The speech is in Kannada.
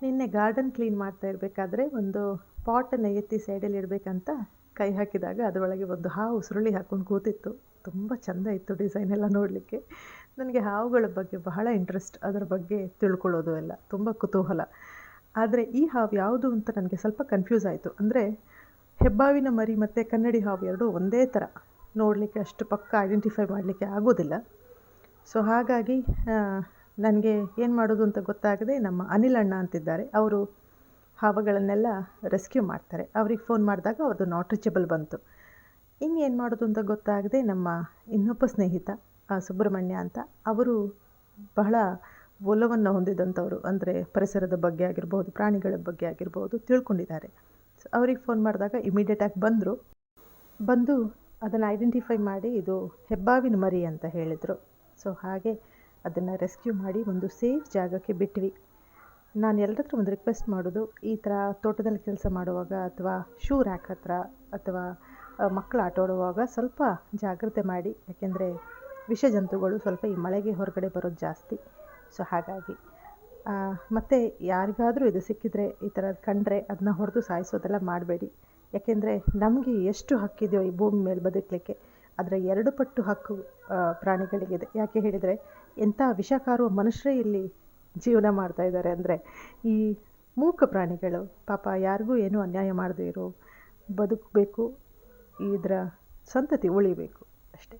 ನಿನ್ನೆ ಗಾರ್ಡನ್ ಕ್ಲೀನ್ ಮಾಡ್ತಾ ಇರಬೇಕಾದ್ರೆ ಒಂದು ಪಾಟನ್ನು ಎತ್ತಿ ಸೈಡಲ್ಲಿ ಇಡಬೇಕಂತ ಕೈ ಹಾಕಿದಾಗ ಅದರೊಳಗೆ ಒಂದು ಹಾವು ಸುರುಳಿ ಹಾಕ್ಕೊಂಡು ಕೂತಿತ್ತು. ತುಂಬ ಚೆಂದ ಇತ್ತು ಡಿಸೈನ್ ಎಲ್ಲ ನೋಡಲಿಕ್ಕೆ. ನನಗೆ ಹಾವುಗಳ ಬಗ್ಗೆ ಬಹಳ ಇಂಟ್ರೆಸ್ಟ್, ಅದರ ಬಗ್ಗೆ ತಿಳ್ಕೊಳ್ಳೋದು ಎಲ್ಲ ತುಂಬ ಕುತೂಹಲ. ಆದರೆ ಈ ಹಾವು ಯಾವುದು ಅಂತ ನನಗೆ ಸ್ವಲ್ಪ ಕನ್ಫ್ಯೂಸ್ ಆಯಿತು. ಅಂದರೆ ಹೆಬ್ಬಾವಿನ ಮರಿ ಮತ್ತು ಕನ್ನಡಿ ಹಾವು ಎರಡೂ ಒಂದೇ ಥರ ನೋಡಲಿಕ್ಕೆ ಅಷ್ಟು ಪಕ್ಕ ಐಡೆಂಟಿಫೈ ಮಾಡಲಿಕ್ಕೆ ಆಗೋದಿಲ್ಲ. ಸೊ ಹಾಗಾಗಿ ನನಗೆ ಏನು ಮಾಡೋದು ಅಂತ ಗೊತ್ತಾಗದೆ ನಮ್ಮ ಅನಿಲ್ ಅಣ್ಣ ಅಂತಿದ್ದಾರೆ, ಅವರು ಹಾವುಗಳನ್ನೆಲ್ಲ ರೆಸ್ಕ್ಯೂ ಮಾಡ್ತಾರೆ. ಅವ್ರಿಗೆ ಫೋನ್ ಮಾಡಿದಾಗ ಅವ್ರದ್ದು ನಾಟ್ ರೀಚಬಲ್ ಬಂತು. ಇನ್ನೇನು ಮಾಡೋದು ಅಂತ ಗೊತ್ತಾಗದೆ ನಮ್ಮ ಇನ್ನೊಬ್ಬ ಸ್ನೇಹಿತ ಸುಬ್ರಹ್ಮಣ್ಯ ಅಂತ, ಅವರು ಬಹಳ ಒಲವನ್ನು ಹೊಂದಿದಂಥವ್ರು, ಅಂದರೆ ಪರಿಸರದ ಬಗ್ಗೆ ಆಗಿರ್ಬೋದು, ಪ್ರಾಣಿಗಳ ಬಗ್ಗೆ ಆಗಿರ್ಬೋದು ತಿಳ್ಕೊಂಡಿದ್ದಾರೆ. ಸೊ ಅವ್ರಿಗೆ ಫೋನ್ ಮಾಡಿದಾಗ ಇಮಿಡಿಯೇಟಾಗಿ ಬಂದು ಅದನ್ನು ಐಡೆಂಟಿಫೈ ಮಾಡಿ ಇದು ಹೆಬ್ಬಾವಿನ ಮರಿ ಅಂತ ಹೇಳಿದರು. ಸೊ ಹಾಗೆ ಅದನ್ನು ರೆಸ್ಕ್ಯೂ ಮಾಡಿ ಒಂದು ಸೇಫ್ ಜಾಗಕ್ಕೆ ಬಿಟ್ವಿ. ನಾನು ಎಲ್ಲರ ಹತ್ರ ಒಂದು ರಿಕ್ವೆಸ್ಟ್ ಮಾಡೋದು, ಈ ಥರ ತೋಟದಲ್ಲಿ ಕೆಲಸ ಮಾಡುವಾಗ ಅಥವಾ ಶೂ ರ್ಯಾಕ್ ಹತ್ರ ಅಥವಾ ಮಕ್ಕಳು ಆಟ ಆಡುವಾಗ ಸ್ವಲ್ಪ ಜಾಗ್ರತೆ ಮಾಡಿ. ಯಾಕೆಂದರೆ ವಿಷ ಜಂತುಗಳು ಸ್ವಲ್ಪ ಈ ಮಳೆಗೆ ಹೊರಗಡೆ ಬರೋದು ಜಾಸ್ತಿ. ಸೊ ಹಾಗಾಗಿ ಮತ್ತು ಯಾರಿಗಾದರೂ ಇದು ಸಿಕ್ಕಿದರೆ, ಈ ಥರ ಕಂಡ್ರೆ ಅದನ್ನ ಹೊಡೆದು ಸಾಯಿಸೋದೆಲ್ಲ ಮಾಡಬೇಡಿ. ಯಾಕೆಂದರೆ ನಮಗೆ ಎಷ್ಟು ಹಕ್ಕಿದೆಯೋ ಈ ಭೂಮಿ ಮೇಲೆ ಬದುಕಲಿಕ್ಕೆ, ಅದರ 2 ಪಟ್ಟು ಹಕ್ಕು ಪ್ರಾಣಿಗಳಿಗಿದೆ. ಯಾಕೆ ಹೇಳಿದರೆ ಎಂಥ ವಿಷಕಾರುವ ಮನುಷ್ಯರೇ ಇಲ್ಲಿ ಜೀವನ ಮಾಡ್ತಾ ಇದ್ದಾರೆ. ಅಂದರೆ ಈ ಮೂಕ ಪ್ರಾಣಿಗಳು ಪಾಪ ಯಾರಿಗೂ ಏನೂ ಅನ್ಯಾಯ ಮಾಡದೇ ಇರೋ ಬದುಕಬೇಕು, ಇದರ ಸಂತತಿ ಉಳಿಬೇಕು ಅಷ್ಟೇ.